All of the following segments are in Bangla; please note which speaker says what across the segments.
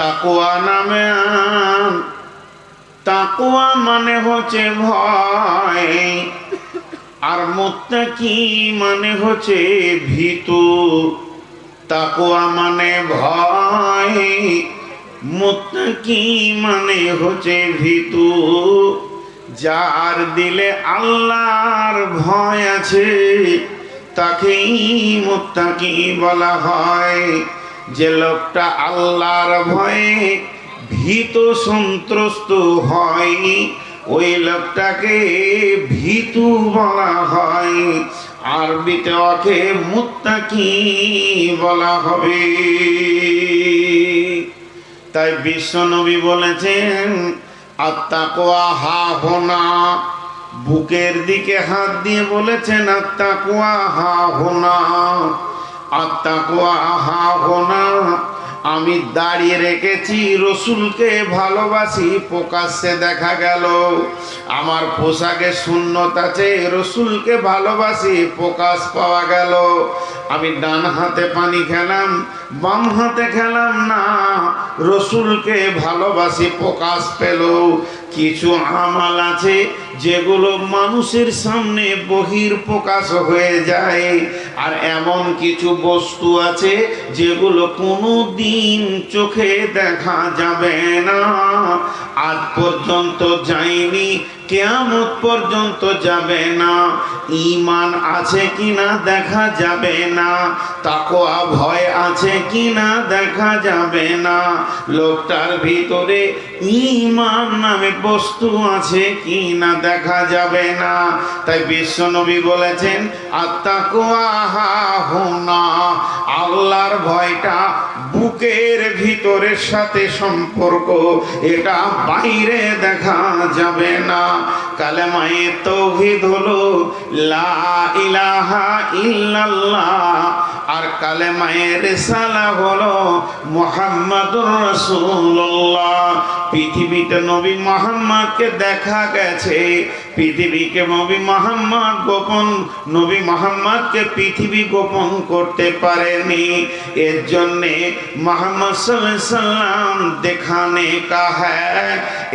Speaker 1: তাকওয়া নামে তাকওয়া মানে হচ্ছে ভয়, আর মুত্তাকি মানে হচ্ছে ভীতু। তাকওয়া মানে ভয়, মুত্তাকি মানে হচ্ছে ভীতু। যার দিলে আল্লাহর ভয় আছে তাকেই মুত্তাকি বলা হয়। যে লোকটা আল্লাহর ভয়ে ভীত সন্ত্রস্ত হয় ওই লোকটাকে ভীতু বলা হয়। আরবিতে ওকে মুত্তাকি বলা হবে। তাই বিশ্বনবী বলেছেন আত্তাকওয়া হাহুনা, বুকের দিকে হাত দিয়ে বলেছেন আত্তাকওয়া হাহুনা, আত্তাকওয়া হাহুনা। আমি দাঁড়িয়ে রেখেছি, রসুলকে ভালোবাসি, প্রকাশ্যে দেখা গেল। আমার পোশাকে সুন্নত আছে, রসুলকে ভালোবাসি, প্রকাশ পাওয়া গেল। আমি ডান হাতে পানি খেলাম, বাম হাতে খেলাম না, রসুলকে ভালোবাসি, প্রকাশ পেল। কিছু আমাল আছে যেগুলো মানুষের সামনে বহির প্রকাশ হয়ে যায়, আর এমন কিছু বস্তু আছে যেগুলো কোনো দিন চোখে দেখা যাবে না, আজ পর্যন্ত যায়নি, কিয়ামত পর্যন্ত যাবে না। ঈমান আছে কিনা দেখা যাবে না, তাকওয়া ভয় আছে কিনা দেখা যাবে না, লোকটার ভিতরে ঈমান নামে বস্তু আছে কিনা দেখা যাবে না। তাই বিশ্বনবী বলেছেন আত্তাকওয়া হাহুনা, আল্লাহর ভয়টা বুকের ভিতরের সাথে সম্পর্ক, এটা বাইরে দেখা যাবে না। কালেমায়ে তাওহীদ হলো লা ইলাহা ইল্লাল্লাহ, আর কালেমায়ে রিসালা হলো মুহাম্মাদুর রাসূলুল্লাহ। পৃথিবীতে নবী মুহাম্মদকে দেখা গেছে, পৃথিবীকে নবী মুহাম্মদ গোপন, নবী মুহাম্মদকে পৃথিবী গোপন করতে পারেনি। এর জন্যে মুহাম্মদ সাল্লাল্লাহু আলাইহি সাল্লাম দেখানে কা হ্যায়,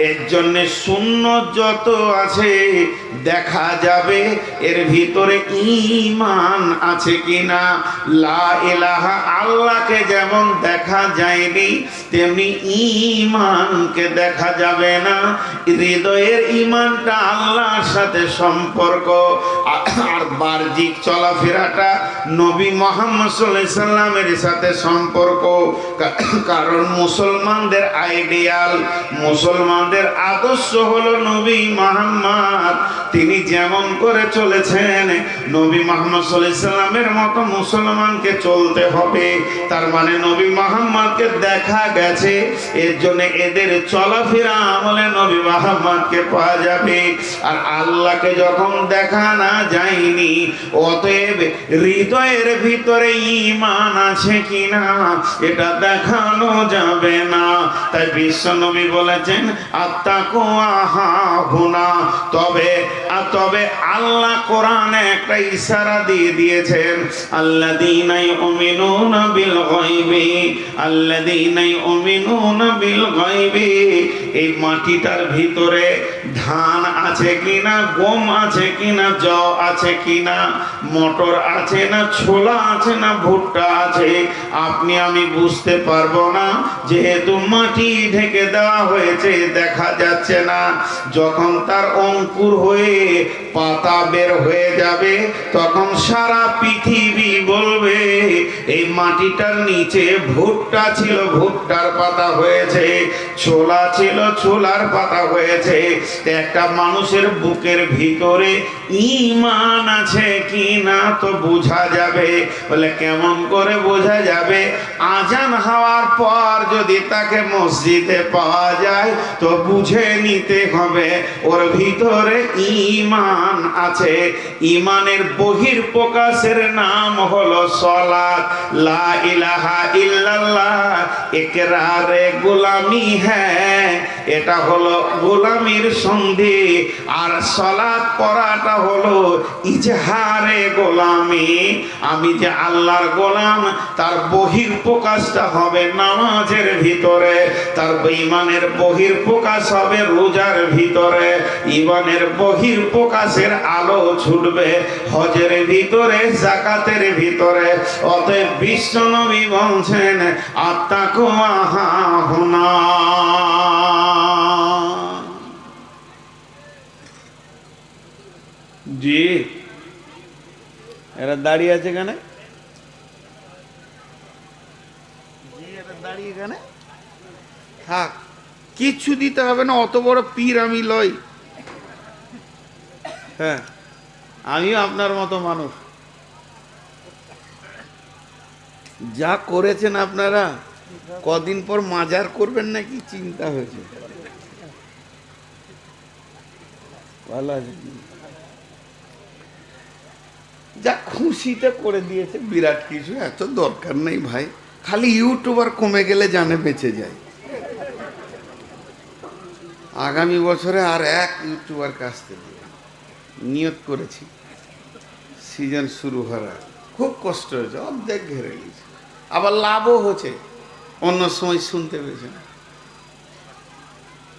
Speaker 1: এর জন্যে সুন্নত যত আছে দেখা যাবে এর ভিতরে ঈমান আছে কিনা। লা ইলাহা, আল্লাহকে যেমন দেখা যায়নি তেমনি ঈমানকে দেখা যাবে না। হৃদয়ের ঈমানটা আল্লাহর সাথে সম্পর্ক, আর বাহ্যিক চলাফেরাটা নবী মুহাম্মদ সাল্লাল্লাহু আলাইহি সাল্লামের সাথে সম্পর্ক। কারণ মুসলমানদের আইডিয়াল, মুসলমানদের আদর্শ হলো নবী মুহাম্মদ। তিনি যেমন করে চলেছেন নবী মুহাম্মদ সাল্লাল্লাহু আলাইহি সাল্লামের মতো মুসলমানকে চলতে হবে। তার মানে নবী মুহাম্মদকে দেখা গেছে, এর জন্য এদের চলাফেরা আমলে নবী মুহাম্মদকে পাওয়া যাবে। আর আল্লাহকে যখন দেখা না যায়নি, অতএব হৃদয়ের ভিতরে ঈমান আছে কিনা এটা দেখানো যাবে না। তাই বিশ্বনবী বলেছেন আত্তাকওয়া হাহুনা। তবে আল্লাহ কোরআনে একটা ইশারা দিয়ে দিয়েছেন, আল্লাযীনা ইউমিনুনা বিল গায়বি, আল্লাযীনা ইউমিনুনা বিল গায়বি। এই মাটিটার ভিতরে ধান আছে কিনা, গম আছে কিনা, জব আছে কিনা, মটর আছে না, ছোলা আছে না, ভুট্টা আছে, আপনি আমি বুঝতে পারবো না, যেহেতু মাটি ঢেকে দেওয়া হয়েছে, দেখা যাচ্ছে না। যখন তার অঙ্কুর হয়ে পাতা বের হয়ে যাবে তখন সারা পৃথিবী বলবে এই মাটিটার নিচে ভুট্টা ছিল, ভুট্টার পাতা হয়েছে, ছোলা ছিল, ছোলার পাতা হয়েছে। একটা মানুষের বুকের ভিতরে ঈমান আছে কি না তো বোঝা যাবে। বলে কেমন করে বোঝা যাবে? আজান হওয়ার পর যদি তাকে মসজিদে পাওয়া যায় তো বুঝে নিতে হবে ওর ভিতরে ঈমান আছে। ঈমানের বহির প্রকাশের নাম হলো সালাত, লা ইলাহা ইল্লাল্লাহ ইকরারে গোলামি হ্যাঁ, এটা হলো গোলামির সন্ধি। আর সালাত পড়াটা হলো ইজহারে গোলামি। আমি যে আল্লাহর গোলাম তার বহির প্রকাশটা হবে নামাজের ভিতরে, তার ঈমানের বহির প্রকাশ হবে রোজার ভিতরে, ঈমানের বহির প্রকাশের আলো ছুটবে হজের ভিতরে, যাকাতের ভিতরে। অতএব বিশ্বনবী বলছেন আত্তাকওয়া হাহুনা। জি, এরা দাঁড়িয়ে আছে কেন? জি, এরা দাঁড়িয়ে কেন? থাক, কিচ্ছু দিতে হবে না, অত বড় পীর আমি লই। হ্যাঁ, আমিও আপনার মতো মানুষ। যা করেছেন আপনারা, কদিন পর মাজার করবেন নাকি চিন্তা হয়েছে। ভালো আছে, যা খুশিতে করে দিয়েছে, বিরাট কিছু এত দরকার নেই ভাই। খালি ইউটিউবার কমে গেলে জানে বেঁচে যায়। আগামী বছরে আর এক ইউটিউবার কাছতে দিয়ে নিয়ত করেছি, সিজন শুরু হওয়ার। খুব কষ্ট হয়েছে, অর্ধেক ঘেরে গেছে, আবার লাভও হচ্ছে, অন্য সময় শুনতে পেয়েছেন।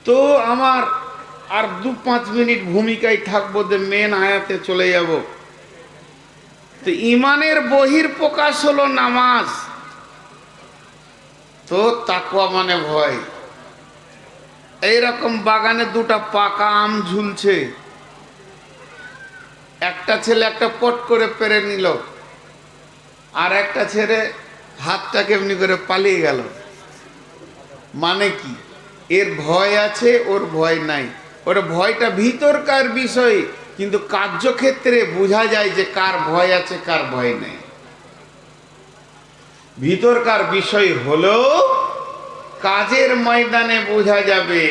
Speaker 1: তো আমার আর 2-5 মিনিট ভূমিকায় থাকবো, যে মেন আয়াতে চলে যাব। তো ইমানের বহির প্রকাশ হলো নামাজ। তো তাকওয়া মানে ভয়। এইরকম বাগানে 2টা পাকা আম ঝুলছে, একটা ছেলে একটা পট করে পেরে নিল, আর একটা ছেলে হাতটাকে এমনি করে পালিয়ে গেল। মানে কি? এর ভয় আছে, ওর ভয় নাই। ওর ভয়টা ভিতরকার বিষয়, কিন্তু কার্যক্ষেত্রে বোঝা যায় যে কার ভয় আছে কার ভয় নেই। ভিতরকার বিষয় হলেও কাজের ময়দানে বোঝা যাবে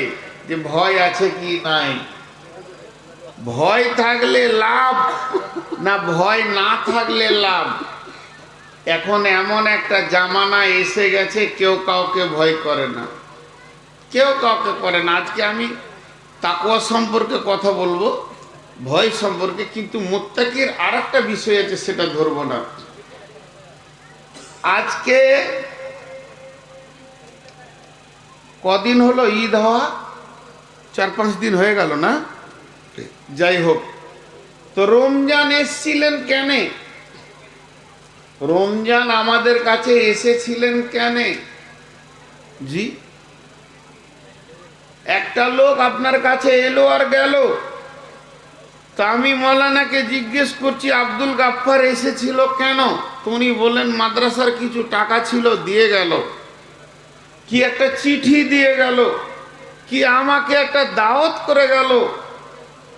Speaker 1: যে ভয় আছে কি নাই। ভয় থাকলে লাভ না ভয় না থাকলে লাভ। এখন এমন একটা জামানা এসে গেছে, কেউ কাউকে ভয় করে না, কেউ কাউকে করে না। আজকে আমি তাকওয়া সম্পর্কে কথা বলবো, ভয় সম্পর্কে, কিন্তু মুত্তাকির আর একটা বিষয় আছে, সেটা ধরবো না। আজকে কদিন হলো ঈদ হওয়া? 4-5 দিন হয়ে গেল না? যাই হোক, তো রমজান এসেছিলেন কেন? রমজান আমাদের কাছে এসেছিলেন কেন? জি, একটা লোক আপনার কাছে এলো আর গেল। তা আমি মৌলানাকে জিজ্ঞেস করছি, আব্দুল গাফফার এসেছিল কেন? উনি বলেন মাদ্রাসার কিছু টাকা ছিল, দিয়ে গেল। কি একটা চিঠি দিয়ে গেল, কি আমাকে একটা দাওয়াত করে গেল,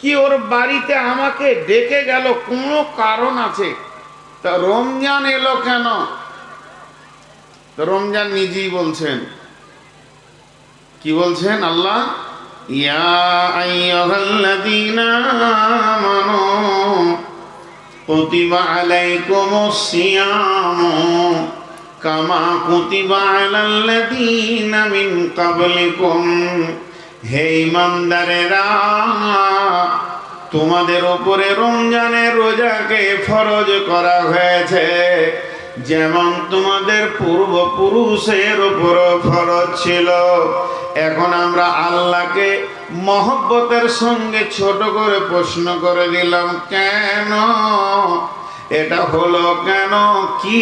Speaker 1: কি ওর বাড়িতে আমাকে ডেকে গেল, কোনো কারণ আছে। তা রমজান এলো কেন? তো রমজান নিজেই বলছেন, কি বলছেন আল্লাহ? ইয়া আইয়ুহাল্লাযীনা আমানু কুতিবা আলাইকুমুস সিয়ামু কামা কুতিবা আলাল্লাযীনা মিন ক্বাবলিকুম। হে ঈমানদারেরা, তোমাদের উপরে রমজানের রোজাকে ফরজ করা হয়েছে, যেমন তোমাদের পূর্বপুরুষের উপর ফরজ ছিল। এখন আমরা আল্লাহকে মহব্বতের সঙ্গে ছোট করে প্রশ্ন করে দিলাম, কেন এটা হলো? কেন, কি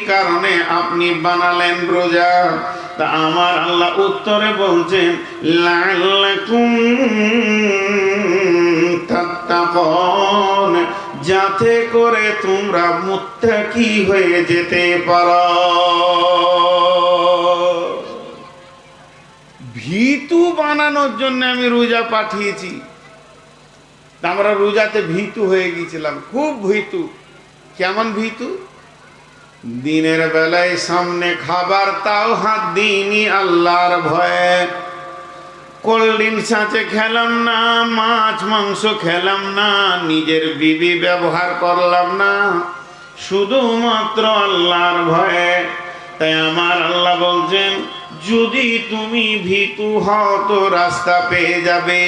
Speaker 1: কারণে আপনি বানালেন রোজা? তা আমার আল্লাহ উত্তরে বলছেন, লাআল্লাকুম তাত্তাকুন, যাতে করে তোমরা মুত্তাকি হয়ে যেতে পারো। ভীতু বানানোর জন্য আমি রোজা পাঠিয়েছি। আমরা রোজাতে ভীতু হয়ে গিয়েছিলাম, খুব ভীতু। কেমন ভীতু? দিনের বেলায় সামনে খাবার, তাও হাত দিইনি আল্লাহর ভয়ে। কোল্ড ড্রিঙ্কস আছে খেলাম না, মাছ মাংস খেলাম না, নিজের বিবি ব্যবহার করলাম না, শুধুমাত্র আল্লাহর ভয়ে। তাই আমার আল্লাহ বলছেন, যদি তুমি ভীতু হও তো রাস্তা পেয়ে যাবে।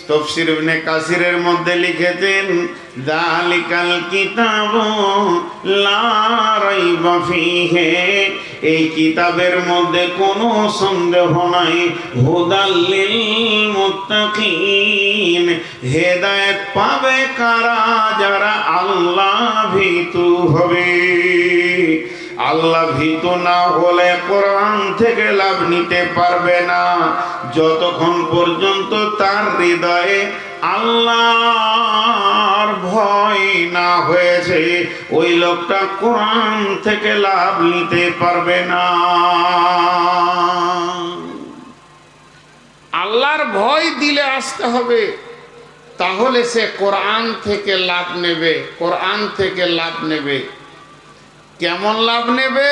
Speaker 1: তাফসীর ইবনে কাসিরের মধ্যে লিখেছেন, যালিকাল কিতাবু লা রাইবা ফীহি, এই কিতাবের মধ্যে কোনো সন্দেহ নাই, হুদাল লিল মুত্তাকিন, হেদায়েত পাবে কারা? যারা আল্লাহ ভীতু হবে। আল্লাহ ভীতু না হলে কোরআন থেকে লাভ নিতে পারবে না। যতক্ষণ পর্যন্ত তার হৃদয়ে আল্লাহর ভয় না হয়েছে, ওই লোকটা কোরআন থেকে লাভ নিতে পারবে না। আল্লাহর ভয় দিলে আসতে হবে, তাহলে সে কোরআন থেকে লাভ নেবে। কোরআন থেকে লাভ নেবে। কেমন লাভ নেবে?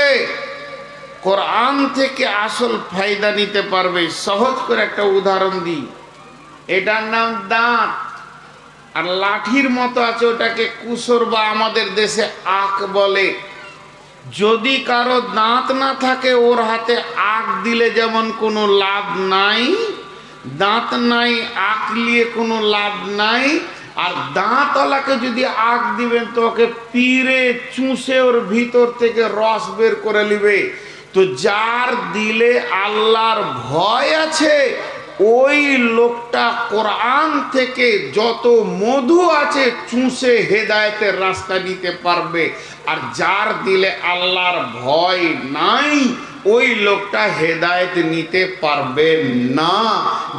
Speaker 1: কোরআন থেকে আসল ফায়দা নিতে পারবে। সহজ করে একটা উদাহরণ দিই। এটার নাম দাঁত, আর লাঠির মতো আছে, ওটাকে কুসর বা আমাদের দেশে আখ বলে। যদি কারো দাঁত না থাকে, ওর হাতে আখ দিলে যেমন কোনো লাভ নাই, দাঁত নাই, আখ নিয়ে কোনো লাভ নাই। আর দাঁতওয়ালাকে যদি আখ দিবেন তো ওকে পিড়ে চুষে ওর ভিতর থেকে রস বের করে নিবে। তো যার দিলে আল্লাহর ভয় আছে, ওই লোকটা কোরআন থেকে যত মধু আছে চুষে হেদায়েতের রাস্তা নিতে পারবে। আর যার দিলে আল্লাহর ভয় নাই, ওই লোকটা হেদায়েত নিতে পারবে না।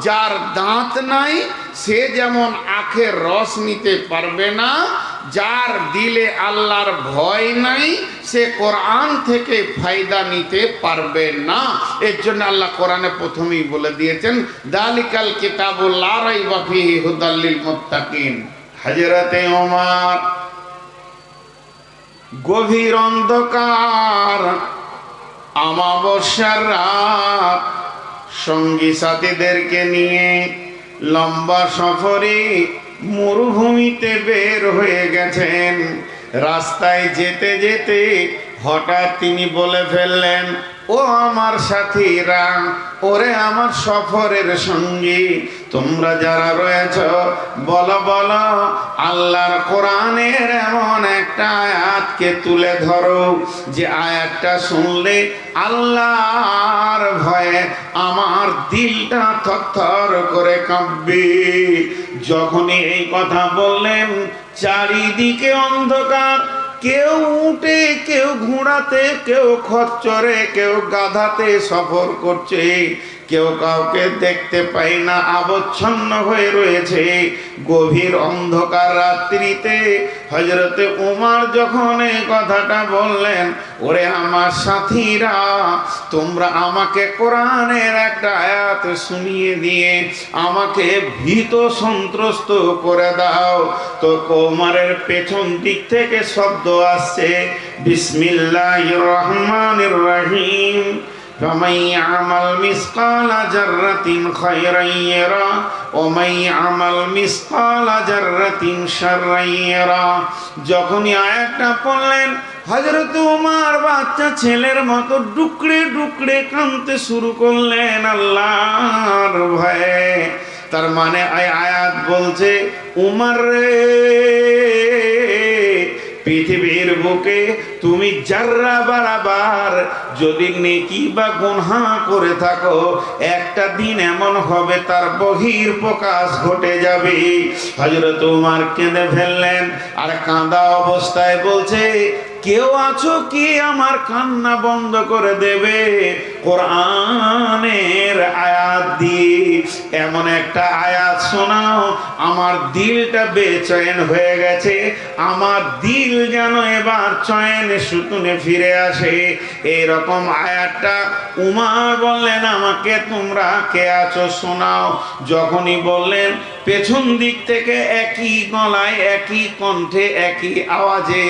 Speaker 1: যার দাঁত নাই সে যেমন আখের রস নিতে পারবে না, যার দিলে আল্লাহর ভয় নাই সে কোরআন থেকে ফায়দা নিতে পারবে না। এর জন্য আল্লাহ কোরআনে প্রথমেই বলে দিয়েছেন, যালিকাল কিতাবু লা রাইবা ফীহি হুদাল লিল মুত্তাকিন। হযরতে ওমর গভীর অন্ধকার, আমাবস্যার রাত, সঙ্গী সাথীদেরকে নিয়ে লম্বা সফরে মরুভূমিতে বের হয়ে গেছেন। রাস্তায় যেতে যেতে হঠাৎ তিনি বলে ফেললেন, ও আমার সাথীরা, ওরে আমার সফরের সঙ্গী, তোমরা যারা রয়েছ, বলো বলো আল্লাহর কোরআনের এমন একটা আয়াতকে তুলে ধরো, যে আয়াতটা শুনলে আল্লাহর ভয়ে আমার দিলটা থরথর করে কাঁপবে। যখনই এই কথা বললেন, চারিদিকে অন্ধকার। কেউ উঠে, কেউ ঘোড়াতে, কেউ খচ্চরে, কেউ গাধাতে সফর করছে। কেউ কাউকে দেখতে পাই না, আবচ্ছন্ন হয়ে রয়েছে গভীর অন্ধকার রাত্রিতে। হযরতে ওমর যখন এই কথাটা বললেন, ওরে আমার সাথীরা, তোমরা আমাকে কোরআনের একটা আয়াত শুনিয়ে দিয়ে আমাকে ভীত সন্ত্রস্ত করে দাও। তো ওমরের পেছন দিক থেকে শব্দ আসছে, বিসমিল্লাহির রহমানির রহিম, فمن يعمل مثقال ذرة خيرا يره ومن يعمل مثقال ذرة شرا يره। যখনই আয়াতটা পড়লেন, হযরত ওমর বাচ্চা ছেলের মতো ডুকরে ডুকরে কাঁদতে শুরু করলেন আল্লাহর ভয়ে। তার মানে আয়াত বলছে, ওমর রে, পৃথিবীর বুকে তুমি জাররা বরাবর যদি নেকি বা গুনাহ করে থাকো, একটা দিন এমন হবে তার বহির প্রকাশ ঘটে যাবে। হযরত ওমর কেঁদে ফেললেন, আর কাঁদা অবস্থায় বলছে, কেউ আছো কি আমার কান্না বন্ধ করে দেবে? কোরআনের আয়াত দিয়ে এমন একটা আয়াত শোনাও, আমার দিলটা বেচৈন হয়ে গেছে, আমার দিল যেন এবার চয়নে সুতুনে ফিরে আসে। এরকম আয়াতটা উমর বললেন, আমাকে তোমরা কে আছো শোনাও। যখনই বললেন, পেছন দিক থেকে একই গলায়, একই কণ্ঠে, একই আওয়াজে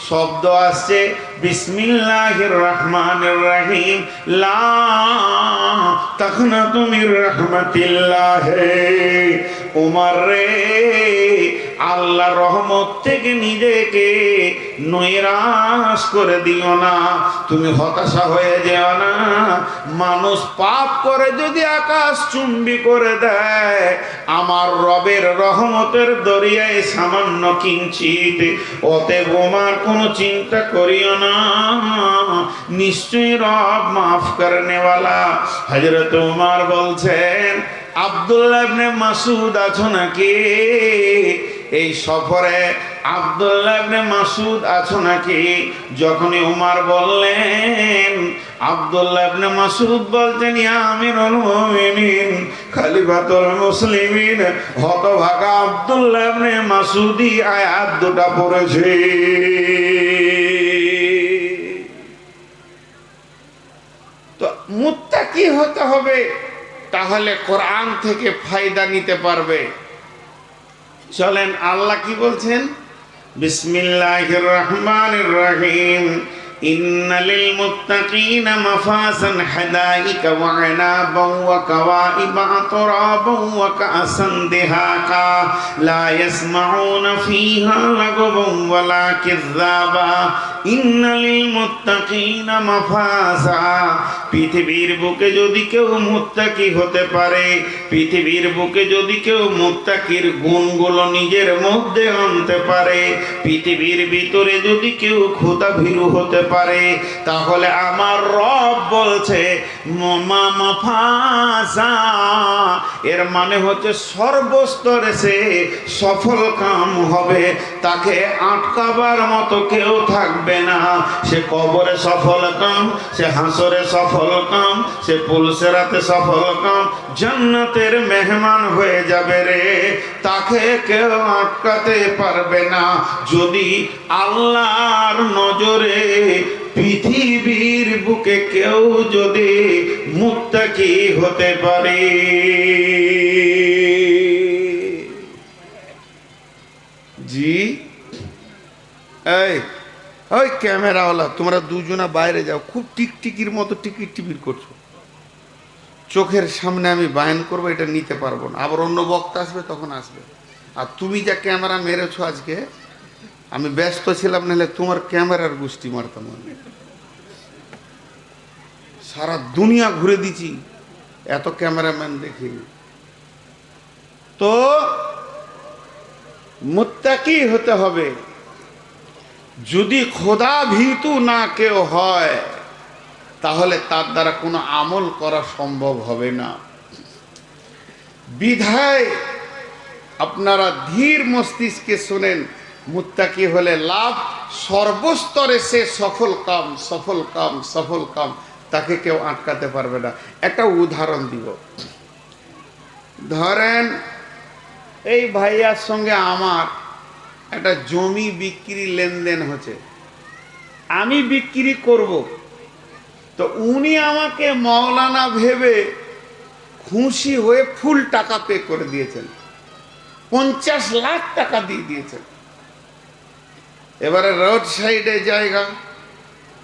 Speaker 1: শব্দ আসছে, বিসমিল্লাহির রহমানির রহিম, লা তাকনাতু মির রাহমাতিল্লাহ। ওমর রে, আল্লাহর রহমত থেকে নিজেকে নৈরাশ করে দিও না, তুমি হতাশা হয়ে যেও না। মানুষ পাপ করে যদি আকাশ চুম্বি করে দেয়, আমার রবের রহমতের দরিয়ায় সামান্য কিঞ্চিত, অতএব ওমার কোনো চিন্তা করিও না, নিশ্চয়ই রব মাফ করনে ওয়ালা। হযরত ওমর বলছেন, আব্দুল্লাহ ইবনে মাসউদ আছো নাকি এই সফরে? আব্দুল্লাহ ইবনে মাসউদ আছো নাকি? যখনই ওমর বললেন, আব্দুল্লাহ ইবনে মাসউদ বলছেন, ইয়া আমিরুল মুমিনিন, খলিফাতুল মুসলিমিন, হতভাগা আব্দুল্লাহ ইবনে মাসউদি আয়াত দুটো পড়েছে। তো মুত্তাকি হতে হবে, তাহলে কোরআন থেকে ফায়দা নিতে পারবে। চলেন আল্লাহ কি বলছেন, বিসমিল্লাহির রহমানির রহিম, ইন্নালিল মুত্তাকিনা মাফাজান হাদাইকা ওয়া আনাবান ওয়া কাওয়াইবা আতরাবান ওয়া কাসান দিহাকা লা ইয়াসমাউনা ফীহা লাগাবান ওয়ালা কিযাবা ইন্নালিল মুত্তাকিনা মাফাজা। পৃথিবীর বুকে যদি কেউ মুত্তাকি হতে পারে, পৃথিবীর বুকে যদি কেউ মুত্তাকির গুণগুলো নিজের মধ্যে আনতে পারে, পৃথিবীর ভিতরে যদি কেউ খোদাভীরু হতে পারে, তাহলে আমার রব বলছে মাফাজা, এর মানে হচ্ছে সর্বস্তরে সে সফল কাম হবে, তাকে আটকাবার মতো কেউ থাকবে না। সে কবরে সফল কাম, সে হাসরে সফল কাম, সে পুলসেরাতে সফল কাম, জান্নাতের মেহমান হয়ে যাবে রে, তাকে কেউ আটকাতে পারবে না। যদি আল্লাহর নজরে পৃথিবীর বুকে কেউ যদি মুত্তাকি হতে পারে। জি এই ওই ক্যামেরাওয়ালা, তোমরা দুজনা বাইরে যাও, খুব টিকটিকির মতো টিকিট টিপির করছো। চোখের সামনে আমি বায়ান করবো, এটা নিতে পারবো না, আবার অন্য বক্তা আসবে তখন আসবে। আর তুমি যা ক্যামেরা মেরেছো আজকে, আমি ব্যস্ত ছিলাম, নাহলে তোমার ক্যামেরার গোষ্ঠী মারতাম। সারা দুনিয়া ঘুরে দিছি, এত ক্যামেরাম্যান দেখিনি। তো মুত্তাকি হতে হবে। যদি খোদা ভীতু না কেউ হয়, তাহলে তার দ্বারা কোনো আমল করা সম্ভব হবে না। বিধায় আপনারা ধীর মস্তিষ্কে শুনেন, মুত্তাকি হলে লাভ, সর্বস্তরে সে সফল কাম, সফল কাম, সফল কাম, তাকে কেউ আটকাতে পারবে না। একটা উদাহরণ দিব। ধরেন এই ভাইয়ার সঙ্গে আমার একটা জমি বিক্রি লেনদেন হচ্ছে, আমি বিক্রি করব, তো উনি আমাকে মাওলানা ভেবে খুশি হয়ে ফুল টাকা পে করে দিয়েছেন, 50 লাখ টাকা দিয়ে দিয়েছেন। এবারে রোড সাইডে জায়গা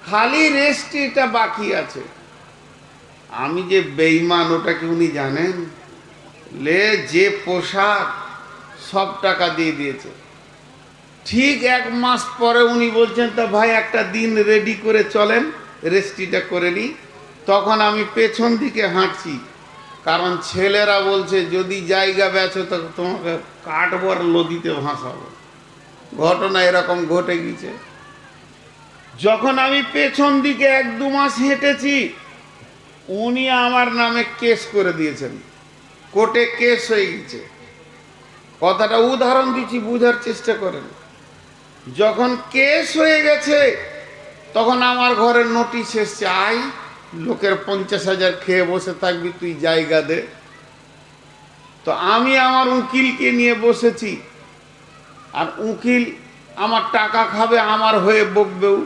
Speaker 1: খালি, রেস্ট্রিটা বাকি আছে। আমি যে বেঈমান ওটা কি উনি জানেন? লে যে পোশাক সব টাকা দিয়ে দিয়েছে। ঠিক 1 মাস পরে উনি বলছেন, তা ভাই একটা দিন রেডি করে চলেন, রেস্ট্রিটা করে নিই। তখন আমি পেছন দিকে হাঁটছি, কারণ ছেলেরা বলছে যদি জায়গা বেচো তো তোমাকে কাটবো আর নদীতে ভাসাবো। ঘটনা এরকম ঘটে গেছে। যখন আমি পেছন দিকে 1-2 মাস হেঁটেছি, উনি আমার নামে কেস করে দিয়েছেন, কোর্টে কেস হয়ে গেছে। কথাটা উদাহরণ দিচ্ছি, বুঝার চেষ্টা করেন। যখন কেস হয়ে গেছে, তখন আমার ঘরে নোটিশ এসছে, আয় লোকের 50,000 খেয়ে বসে থাকবি, তুই জায়গা দে। তো আমি আমার উকিলকে নিয়ে বসেছি, আর উকিল আমার টাকা খাবে, আমার হয়ে বকবেও।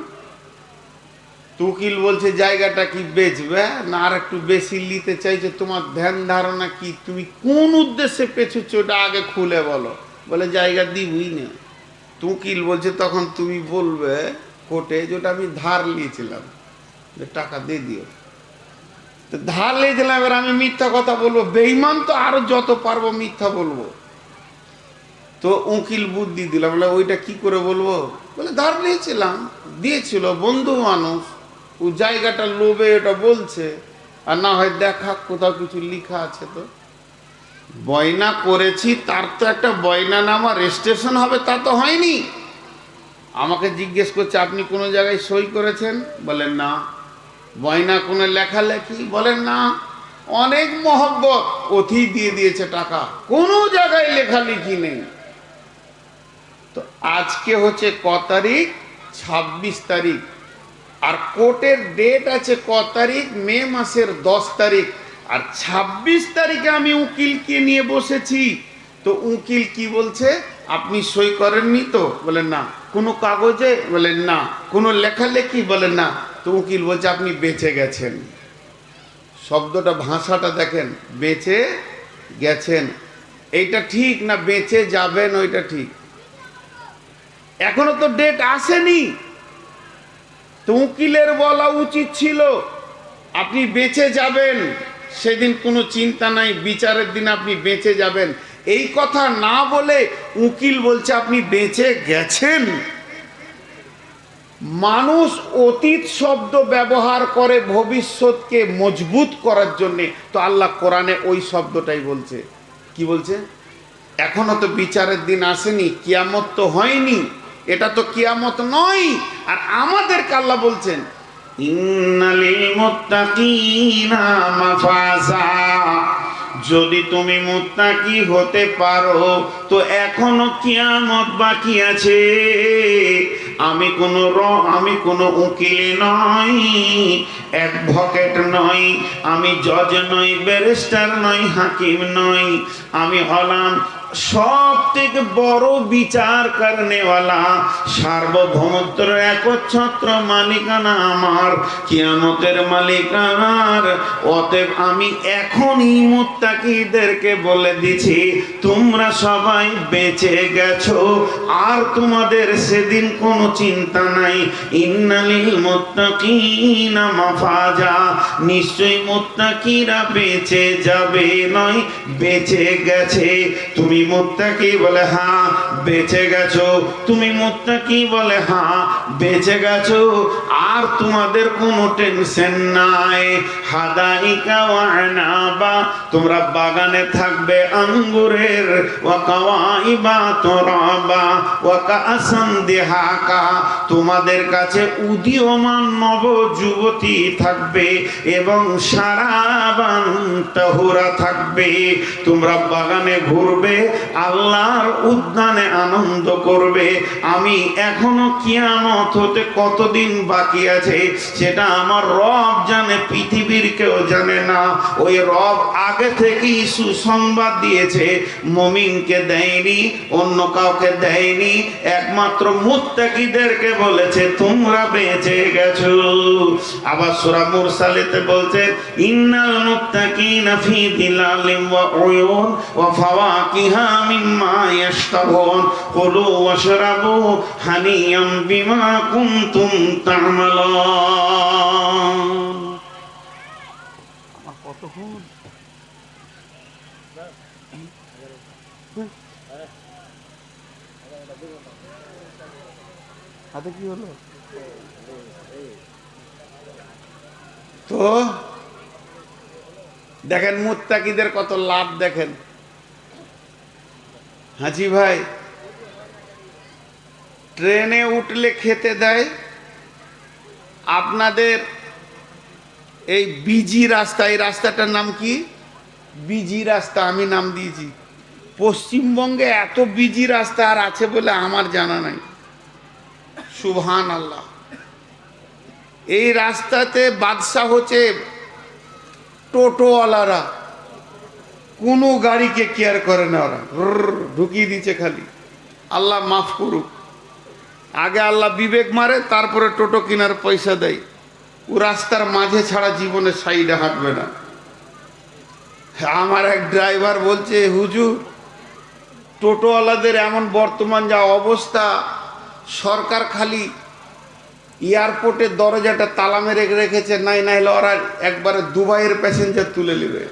Speaker 1: তো উকিল বলছে জায়গাটা কি বেচবে না আর একটু বেশি নিতে চাইছে, তোমার ধ্যান ধারণা কি, তুমি কোন উদ্দেশ্যে পেছুচ্ছ ওটা আগে খুলে বলো। বলে জায়গা দিবই না। তো উকিল বলছে তখন তুমি বলবে কোর্টে যেটা আমি ধার নিয়েছিলাম, যে টাকা দিয়ে দিও। তো ধার নিয়েছিলাম, এবার আমি মিথ্যা কথা বলবো, বেঈমান তো আরো যত পারবো মিথ্যা বলবো। তো উকিল বুদ্ধি দিলাম, বলে ওইটা কি করে বলবো? বলে ধার নিয়েছিলাম, দিয়েছিল, বন্ধু মানুষ, ও জায়গাটা লোভে ওটা বলছে, আর না হয় দেখা কোথাও কিছু লেখা আছে। তো বয়না করেছি, তার তো একটা বয়নানামা রেজিস্ট্রেশন হবে, তা তো হয়নি। আমাকে জিজ্ঞেস করছে আপনি কোনো জায়গায় সই করেছেন? বলেন না। বয়না কোনো লেখালেখি? বলেন না। অনেক মহব্বত, অতি দিয়ে দিয়েছে টাকা, কোনো জায়গায় লেখালেখি নেই। তো আজকে হচ্ছে ক তারিখ? 26 তারিখ। আর কোর্টের ডেট আছে ক তারিখ? মে মাসের 10 তারিখ। আর 26 তারিখে আমি উকিলকে নিয়ে বসেছি। তো উকিল কি বলছে? আপনি সই করেননি তো? বলেন না। কোনো কাগজে? বলেন না। কোনো লেখালেখি? বলেন না। তো উকিল বলছে আপনি বেঁচে গেছেন। শব্দটা, ভাষাটা দেখেন, বেঁচে গেছেন। এইটা ঠিক না বেঁচে যাবেন ওইটা ঠিক? এখনো তো ডেট আসেনি। তো উকিলের বলা উচিত ছিল আপনি বেঁচে যাবেন, সেদিন কোনো চিন্তা নাই, বিচারের দিন আপনি বেঁচে যাবেন। এই কথা না বলে উকিল বলছে আপনি বেঁচে গেছেন। মানুষ অতীত শব্দ ব্যবহার করে ভবিষ্যৎকে মজবুত করার জন্যে। তো আল্লাহ কোরআনে ওই শব্দটাই বলছে। কি বলছে? এখনো তো বিচারের দিন আসেনি, কিয়ামত তো হয়নি, এটা তো কিয়ামত নয়। আর আমাদেরকে আল্লাহ বলছেন ইন্নালিল মুত্তাকিনা মাফাজা, যদি তুমি মুত্তাকি হতে পারো তো এখনো কিয়ামত বাকি আছে। আমি কোনো উকিল নই, অ্যাডভোকেট নই, আমি জজ নই, ব্যারিস্টার নই, হাকিম নই। আমি হলাম সব থেকে বড় বিচার করনেওয়ালা, সার্বভৌমত্বের একচ্ছত্র মালিকানা আমার, কিয়ামতের মালিকানার। অতএব আমি এখনই মুত্তাকিদেরকে বলে দিছি তোমরা সবাই বেঁচে গেছো, আর তোমাদের সেদিন কোনো চিন্তা নাই। ইন্নালিল মুত্তাকিনা মাফাজা, নিশ্চয়ই মুত্তাকিরা বেঁচে যাবে, নয় বেঁচে গেছে। তুমি মুত্তাকি? বলে হ্যাঁ বেঁচে গেছো। তুমি মুত্তাকি? বলে হ্যাঁ বেঁচে গেছো, আর তোমাদের কোনো টেনশন নাই। হাদাইকা ওয়া আনাবা, তোমরা বাগানে থাকবে আঙ্গুরের। ওয়া কাওয়াইবা তুরাবা ওয়া কাআসান দিহাকা, তোমাদের কাছে উদীয়মান নব যুবতী থাকবে এবং সারাবান তাহুরা থাকবে। তোমরা বাগানে ঘুরবে, আল্লাহর উদ্যানে আনন্দ করবে। আমি এখনো কিয়ামত হতে কতদিন বাকি আছে সেটা আমার রব জানে, পৃথিবীর কেউ জানে না। ওই রব আগে থেকেই সুসংবাদ দিয়েছে, মুমিনকে দেয়নি, অন্য কাউকে দেয়নি, একমাত্র মুত্তাকিদেরকে বলেছে তোমরা বেঁচে গেছো। আবার সূরা মুরসালেতে বলছে ইন্নাল মুত্তাকিনা ফি দিলালিন ওয়া উয়ুন ওয়া ফাওয়াকিহা মিম্মা ইয়াশতাহুন কুলু ওয়াশরাবু হানিয়াম বিমা কুনতুম তা'মালুন। আমার কতক্ষণ হাতে কি হলো? তো দেখেন মুত্তাকিদের কত লাভ দেখেন। হাজি ভাই, ট্রেনে উঠলে খেতে দেয়। আপনাদের এই বিজি রাস্তা, এই রাস্তাটার নাম কি? বিজি রাস্তা আমি নাম দিয়েছি। পশ্চিমবঙ্গে এত বিজি রাস্তা আর আছে বলে আমার জানা নাই। সুবহান আল্লাহ। এই রাস্তাতে বাদশাহ হচ্ছে টোটোওয়ালারা, কোনো গাড়িকে কেয়ার করে না, ওরা ঢুকিয়ে দিচ্ছে খালি। আল্লাহ মাফ করুক। আগে আল্লাহ বিবেক মারে, তারপরে টোটো কেনার পয়সা দেয়। ও রাস্তার মাঝে ছাড়া জীবনে সাইডে হাঁটবে না। আমার এক ড্রাইভার বলছে হুজুর, টোটোওয়ালাদের এমন বর্তমান যা অবস্থা, সরকার খালি এয়ারপোর্টের দরজাটা তালা মেরে রেখেছে, নাই না হলে ওরা একবারে দুবাইয়ের প্যাসেঞ্জার তুলে নেবে।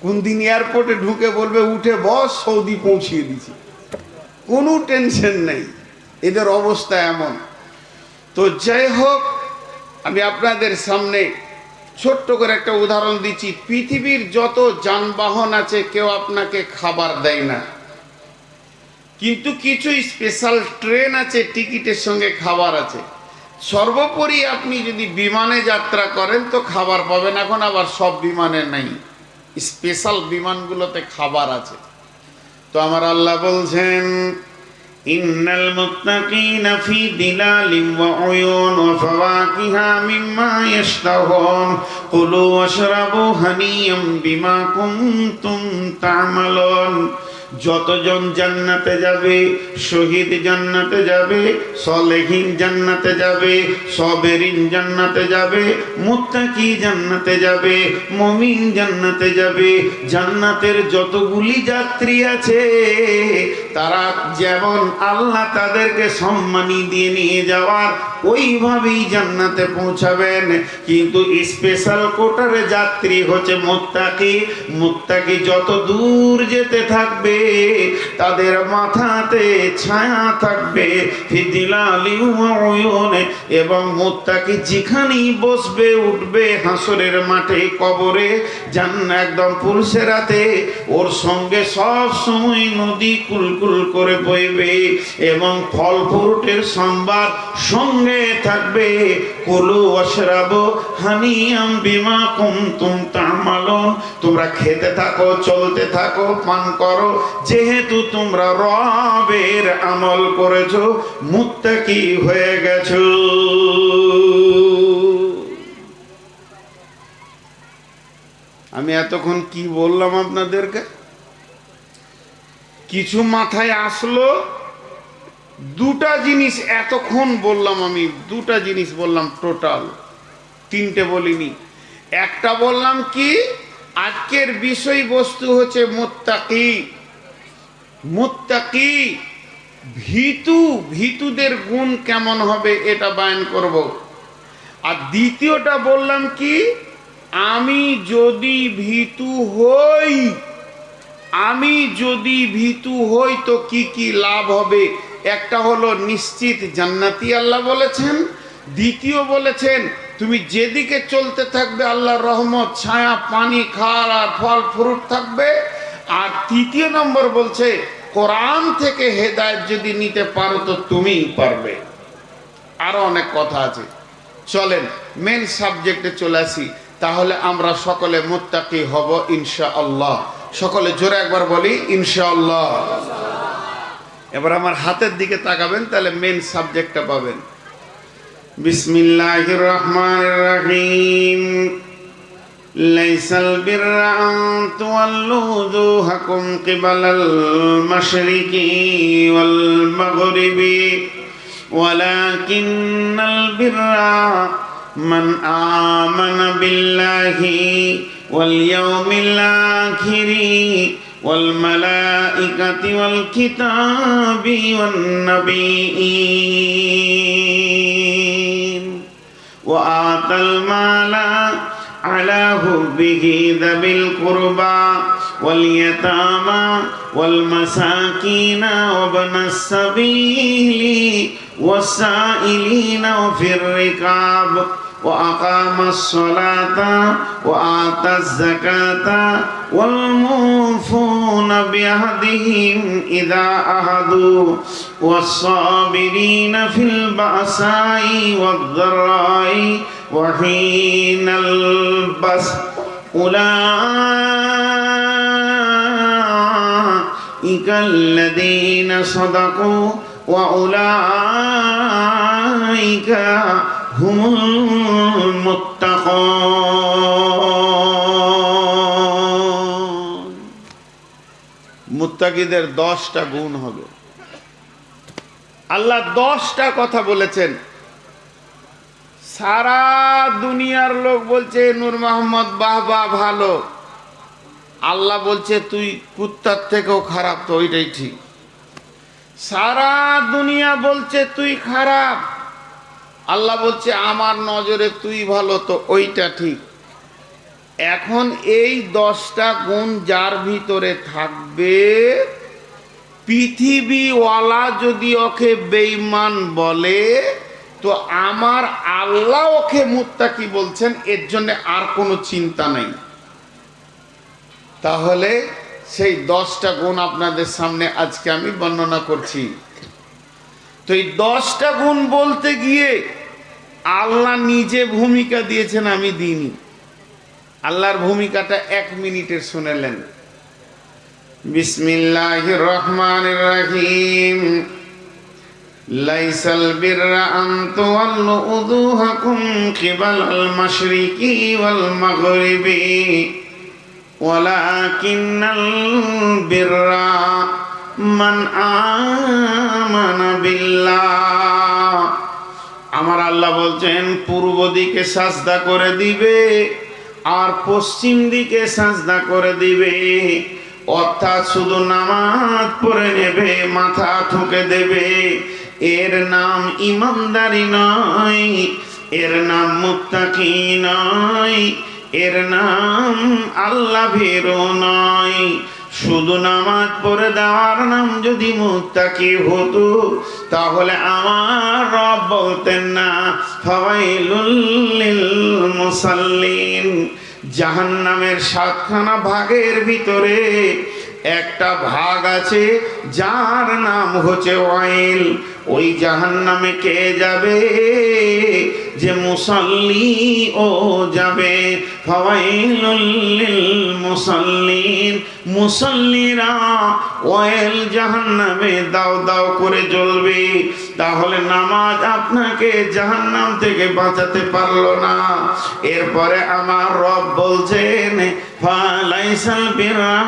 Speaker 1: কোন দিন এয়ারপোর্টে ঢুকে বলবে উঠে বস, সৌদি পৌঁছিয়ে দিছি, কোনো টেনশন নেই। এদের অবস্থা এমন। তো যাই হোক, আমি আপনাদের সামনে ছোট্ট করে একটা উদাহরণ দিচ্ছি। পৃথিবীর যত যানবাহন আছে কেউ আপনাকে খাবার দেয় না, কিন্তু কিছু স্পেশাল ট্রেন আছে, টিকিটের সঙ্গে খাবার আছে। সর্বোপরি আপনি যদি বিমানে যাত্রা করেন তো খাবার পাবেন। এখন আবার সব বিমানে নাই, স্পেশাল বিমানগুলোতে খাবার আছে। তো আমার আল্লাহ বলছেন, ইন্নাল মুত্তাকিনা ফি দিলালিন ওয়া উয়ুন ওয়া ফাওয়াকিহা মিম্মা ইয়াশতাহুন কুলু ওয়াশরাবু হানিয়াম বিমা কুনতুম তা'মালুন। যতজন জান্নাতে যাবে, শহীদ জান্নাতে যাবে, সলেহিন জান্নাতে যাবে, সবেরিন জান্নাতে যাবে, মুত্তাকি জান্নাতে যাবে, মুমিন জান্নাতে যাবে। জান্নাতের যতগুলি যাত্রী আছে তারা যেমন আল্লাহ তাদেরকে সম্মানী দিয়ে নিয়ে যাওয়ার ওইভাবেই জান্নাতে পৌঁছাবেন। কিন্তু স্পেশাল কোটারে যাত্রী হচ্ছে মুত্তাকি। মুত্তাকি যত দূর যেতে থাকবে তাদের মাথাতে ছায়া থাকবে এবং মুত্তাকি যেখানেই বসবে উঠবে হাসরের মাঠে, কবরে, জান্নাত একদম পুলসেরাতে ওর সঙ্গে সব সময় নদী কুলকুল করে বইবে এবং ফল ফ্রুটের সম্ভার সঙ্গে থাকবে। কুলু ওয়াশরাবু হানিয়াম বিমা কুনতুম তা'মালুন। তোমরা খেতে থাকো, চলতে থাকো, পান করো, যেহেতু তোমরা রবের আমল করেছো, মুত্তাকি হয়ে গেছো। আমি এতক্ষণ কি বললাম আপনাদেরকে? কিছু মাথায় আসলো? দুটা জিনিস এতক্ষণ বললাম, আমি দুটা জিনিস বললাম, টোটাল তিনটে বলিনি। একটা বললাম কি, আজকের বিষয়বস্তু হচ্ছে মুত্তাকি। মুত্তাকি ভীতু, ভীতুদের গুণ কেমন হবে এটা বয়ান করব। আর দ্বিতীয়টা বললাম কি, আমি যদি ভীতু হই, আমি যদি ভীতু হই তো কি কি লাভ হবে। একটা হলো নিশ্চিত জান্নাতি আল্লাহ বলেছেন, দ্বিতীয় বলেছেন তুমি যেদিকে চলতে থাকবে আল্লাহর রহমত, ছায়া, পানি, খাওয়ার আর ফল ফ্রুট থাকবে। আর তৃতীয় নম্বর বলছে কোরআন থেকে হেদায়েত যদি নিতে পারো তো তুমিই পারবে। আরো অনেক কথা আছে, চলেন মেন সাবজেক্টে চলে আসি। তাহলে আমরা সকলে মুত্তাকি হব ইনশাআল্লাহ। সকলে জোরে একবার বলি ইনশাআল্লাহ। এবার আমার হাতের দিকে তাকাবেন, তাহলে মেন সাবজেক্টটা পাবেন। বিসমিল্লাহির রহমানির রহিম। লাইসাল বিররা আন তুওয়াল্লু ওজুহাকুম কিবালাল মাশরিকি ওয়াল মাগরিবি ওয়ালাকিন্নাল বিররা মান আমানা বিল্লাহি ওয়াল ইয়াউমিল আখিরি ওয়াল মালাইকাতি ওয়াল কিতাবি ওয়ান নাবিয়্যিন ওয়া আতাল মালা আলা হুব্বিহি যাবিল কুরবা ওয়াল ইয়াতামা ওয়াল মাসাকিনা ওয়া ইবনাস সাবিলি ওয়াস সাইলিনা ফির রিকাব وأقام الصلاة وآتى الزكاة والموفون بعهدهم إذا عاهدوا والصابرين في البأساء والضراء وحين البأس أولئك الذين صدقوا وأولئك হুমুল মুত্তাকুন। মুত্তাকিদের 10টা গুণ হবে। আল্লাহ 10টা কথা বলেছেন। সারা দুনিয়ার লোক বলছে নূর মোহাম্মদ বাহ বাহ ভালো, আল্লাহ বলছে তুই কুত্তার থেকেও খারাপ, তো ওইটাই ঠিক। সারা দুনিয়া বলছে তুই খারাপ, আল্লাহ বলছে আমার নজরে তুই ভালো, তো ওইটা ঠিক। এখন এই 10টা গুণ যার ভিতরে থাকবে, পৃথিবীওয়ালা যদি ওকে বেঈমান বলে তো আমার আল্লাহ ওকে মুত্তাকি বলছেন, এর জন্য আর কোনো চিন্তা নেই। তাহলে সেই 10টা গুণ আপনাদের সামনে আজকে আমি বর্ণনা করছি। তো এই 10টা গুণ বলতে গিয়ে আল্লাহ নিজে ভূমিকা দিয়েছেন, আমি দিইনি। আল্লাহর ভূমিকাটা 1 মিনিটের শুনেলেন। বিসমিল্লাহির রহমানির রহিম। লাইসাল বিররা আন তুওয়াল্লু উযুহাকুম কিবালাল মাশরিকি ওয়াল মাগরিবি ওয়ালাকিন্নাল বিররা মান আমানা বিল্লাহ। আমার আল্লাহ বলছেন পূর্ব দিকে সাজদা করে দিবে আর পশ্চিম দিকে সাজদা করে দিবে, অর্থাৎ শুধু নামাজ পড়ে নেবে, মাথা ঠুকে দেবে। এর নাম ইমানদারি নয়, এর নাম মুত্তাকি নয়, এর নাম আল্লাহ ভীরু নয়। শুধু নামাজ পড়ে দেওয়ার নাম যদি মুত্তাকি হতো তাহলে আমার রব বলতেন না ফাওয়াইলুল লিল মুসাল্লিন। জাহান্নামের 7খানা ভাগের ভিতরে একটা ভাগ আছে যার নাম হচ্ছে ওয়াইল। ওই জাহান্নামে কে যাবে? যে মুসাল্লি ও যাবে। ফাওয়াইলুল লিল মুসাল্লিন, মুসাল্লিরা ওয়াইল জাহান্নামে দাও দাও করে জ্বলবে। তাহলে নামাজ আপনাকে জাহান্নাম থেকে বাঁচাতে পারলো না। এরপরে আমার রব বলছেন ফালাইসাল বিররা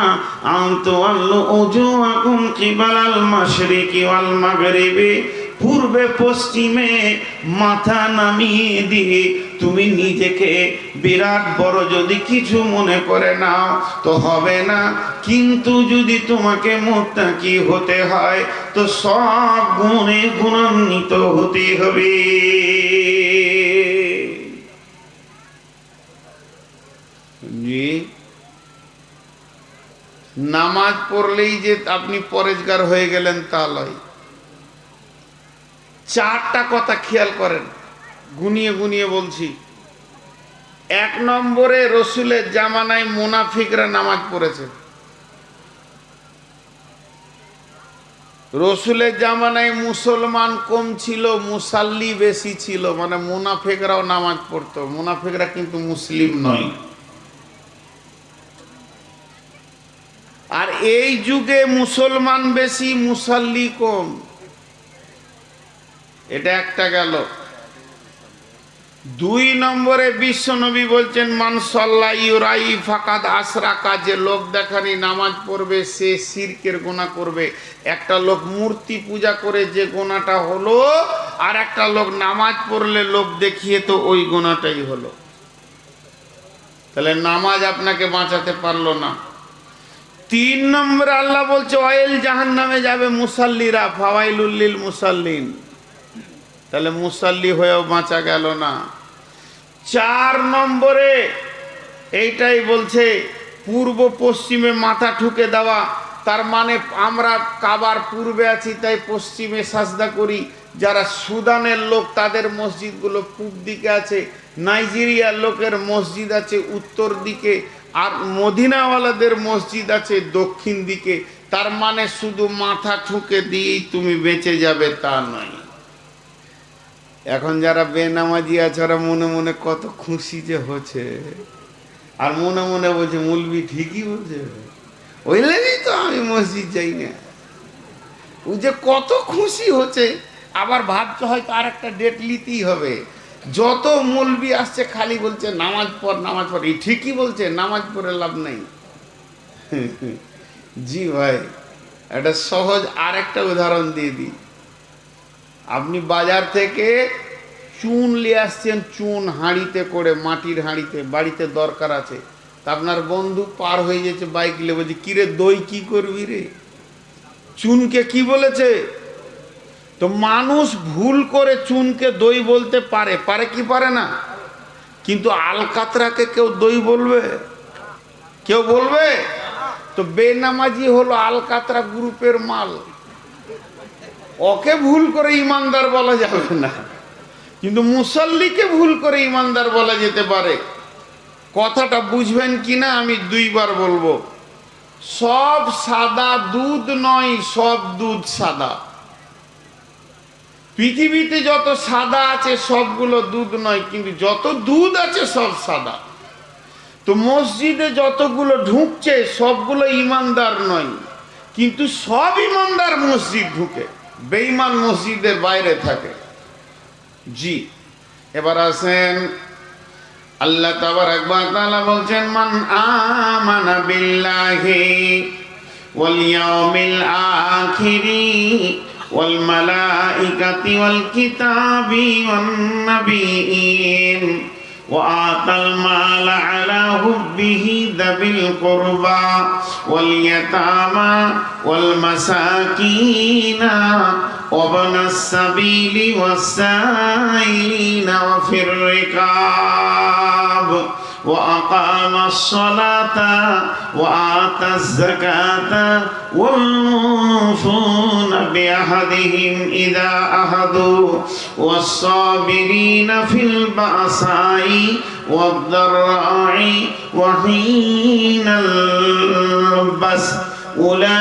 Speaker 1: আন তুওয়াল্লু উজুহাকুম কিবালাল মাশরিকি ওয়াল মাগরিবি। পূর্বে পশ্চিমে মাথা নামিয়ে দিয়ে তুমি নিজেকে বিরাট বড় যদি কিছু মনে করে নাও তো হবে না। কিন্তু যদি তোমাকে মুত্তাকি হতে হয় তো সব গুণে গুণান্বিত হতে হবে। জি, নামাজ পড়লেই যে আপনি পরেজগার হয়ে গেলেন তা নয়। 4টা কথা খেয়াল করেন, গুনিয়ে গুনিয়ে বলছি। 1 নম্বরে রসুলের জামানায় মুনাফিকরা নামাজ পড়েছে। রসুলের জামানায় মুসলমান কম ছিল, মুসাল্লি বেশি ছিল, মানে মুনাফিকরাও নামাজ পড়তো। মুনাফিকরা কিন্তু মুসলিম নয়। আর এই যুগে মুসলমান বেশি, মুসাল্লি কম। এটা একটা গেল। 2 নম্বরে বিশ্বনবী বলছেন মান সাল্লা ইউরাই ফাকাদ আশরাকা। যে লোক দেখানি নামাজ পড়বে সে শিরকের গুনাহ করবে। একটা লোক মূর্তি পূজা করে যে গুনাহটা হলো, আর একটা লোক নামাজ পড়লে লোক দেখিয়ে তো ওই গুনাহটাই হলো। তাহলে নামাজ আপনাকে বাঁচাতে পারলো না। 3 নম্বরে আল্লাহ বলছে ওয়াইল জাহান্নামে যাবে মুসাল্লিরা, ফাওয়াইলুল লিল মুসাল্লিন। তাহলে মুসাল্লি হয়েও বাঁচা গেল না। 4 নম্বরে এইটাই বলছে পূর্ব পশ্চিমে মাথা ঠুকে দেওয়া। তার মানে আমরা কাবার পূর্বে আছি তাই পশ্চিমে সাজদা করি। যারা সুদানের লোক তাদের মসজিদগুলো পূব দিকে আছে, নাইজেরিয়ার লোকের মসজিদ আছে উত্তর দিকে, আর মদিনাওয়ালাদের মসজিদ আছে দক্ষিণ দিকে। তার মানে শুধু মাথা ঠুকে দিয়েই তুমি বেঁচে যাবে তা নয়। এখন যারা বেনামাজি আছে ওরা মনে মনে কত খুশি যে হচ্ছে, আর মনে মনে বলছে মুলবি ঠিকই বলছে, ওই লেগেই তো আমি মসজিদ যাই না। ও যে কত খুশি হচ্ছে, আবার ভাবছে হয়তো আর একটা ডেট নিতেই হবে। যত মুলবি আসছে খালি বলছে নামাজ পড় নামাজ পড়। এই ঠিকই বলছে, নামাজ পড়ে লাভ নাই। জি ভাই, একটা সহজ আর একটা উদাহরণ দিয়ে দিই। আপনি বাজার থেকে চুন নিয়ে আসছেন, চুন হাঁড়িতে করে, মাটির হাঁড়িতে, বাড়িতে দরকার আছে। তা আপনার বন্ধু পার হয়ে যাচ্ছে বাইক নিয়ে, বলছে কিরে দই কি করবি রে? চুনকে কি বলেছে? তো মানুষ ভুল করে চুনকে দই বলতে পারে, পারে কি পারে না? কিন্তু আলকাতরাকে কেউ দই বলবে? কেউ বলবে? তো বেনামাজি হলো আলকাতরা গ্রুপের মাল, ওকে ভুল করে ইমানদার বলা যাবে না, কিন্তু মুসল্লিকে ভুল করে ইমানদার বলা যেতে পারে। কথাটা বুঝবেন কিনা আমি দুইবার বলবো। সব সাদা দুধ নয়, সব দুধ সাদা। পৃথিবীতে যত সাদা আছে সবগুলো দুধ নয়, কিন্তু যত দুধ আছে সব সাদা। তো মসজিদে যতগুলো ঢুকছে সবগুলো ইমানদার নয়, কিন্তু সব ইমানদার মসজিদ ঢুকে, বেঈমান মসজিদের বাইরে থাকে। জি, এবার আসেন, আল্লাহ তাবারাক ওয়া তাআলা বলছেন, মান আমানা বিল্লাহি ওয়াল ইয়াউমিল আখিরি ওয়াল মালাইকাতি ওয়াল কিতাবি ওয়ান নাবিয়্যিন ওয়া আতাল মালা আলা হুব্বিহি যাবিল কুরবা ওয়াল ইয়াতামা ওয়াল মাসাকিনা وابن السبيل والسائلين وفي الركاب وأقام الصلاة وآتى الزكاة والموفون بعهدهم إذا عاهدوا والصابرين في البأساء والضراء وحين البأس أولئك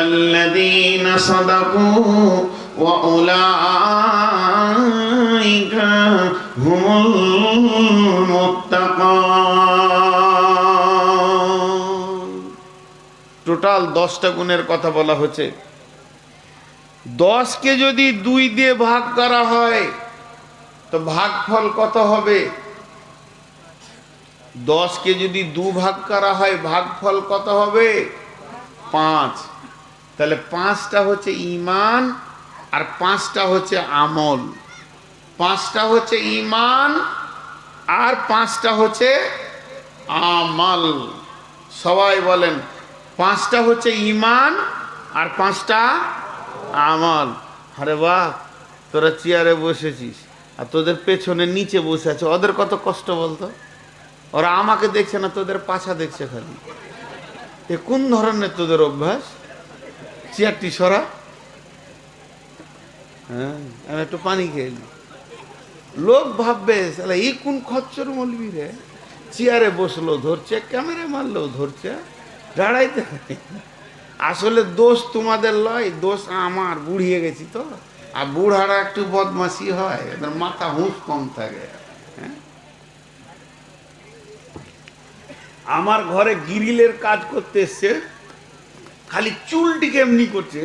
Speaker 1: الذين صدقوا وأولئك هم المتقون। টোটাল 10টা গুণের কথা বলা হচ্ছে। 10কে যদি 2 দিয়ে ভাগ করা হয় তো ভাগফল কত হবে? 10কে যদি 2 ভাগ করা হয় ভাগফল কত হবে? 5। তাহলে 5টা হচ্ছে ঈমান আর 5টা হচ্ছে আমল। 5টা হচ্ছে ঈমান আর 5টা হচ্ছে আমল। সবাই বলেন, 5টা হচ্ছে ঈমান আর 5টা আমল। আরে বাহ, তোরা চেয়ারে বসেছিস আর তোদের পেছনে নিচে বসে আছে, ওদের কত কষ্ট বলতো? ওরা আমাকে দেখছে না, তোদের পাছা দেখছে খালি। এ কোন ধরনের তোদের অভ্যাস? চেয়ারটি সরা। হ্যাঁ, আমি একটু পানি খেয়ে নি। লোক ভাববে এই কোন খচ্চর মলবি রে, চেয়ারে বসলো ধরছে, ক্যামেরা মারলেও ধরছে, দাঁড়াইতে। আসলে দোষ তোমাদের লয়, দোষ আমার, বুড়িয়ে গেছি তো। আর বুড়ারা একটু বদমাশি হয়, এদের মাথা হুঁশ কম থাকে। হ্যাঁ, আমার ঘরে গ্রিলের কাজ করতে এসছে, খালি চুলটিকে এমনি করছে,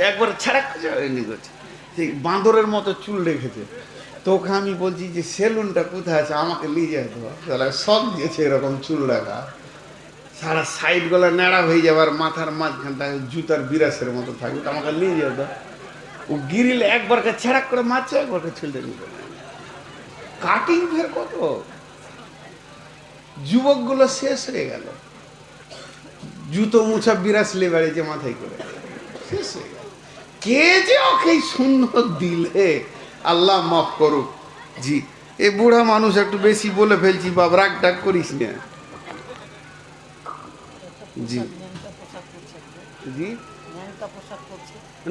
Speaker 1: একবার ছাড়া করছে, এমনি করছে, ঠিক বাঁদরের মতো চুল রেখেছে। তো ওকে আমি বলছি যে সেলুনটা কোথায় আছে, আমাকে নিয়ে যায় তো। তাহলে শখ দিয়েছে এরকম চুল রাখা, সারা সাইড গুলো ন্যাড়া হয়ে যাবার, মাথার মাঝখানটা জুতার বিরাসের মতো থাকবে, তো আমাকে নিয়ে যেত। ও গ্রিল একবারকে ছেড়া করে মারছে, একবারকে চুলটা নিয়ে কাটিং ফের কত। যুবকগুলো শেষ হয়ে গেল, জুতো মুছা বিরাসলে বেড়েছে মাথায় করে, শেষ হয়ে গেল। কে যে ওকে সুন্দর দিলে, আল্লাহ মাফ করুক। জি, এ বুড়া মানুষ একটু বেশি বলে ফেলছি, বাপ রাগ ডাক করিস না। জি জি,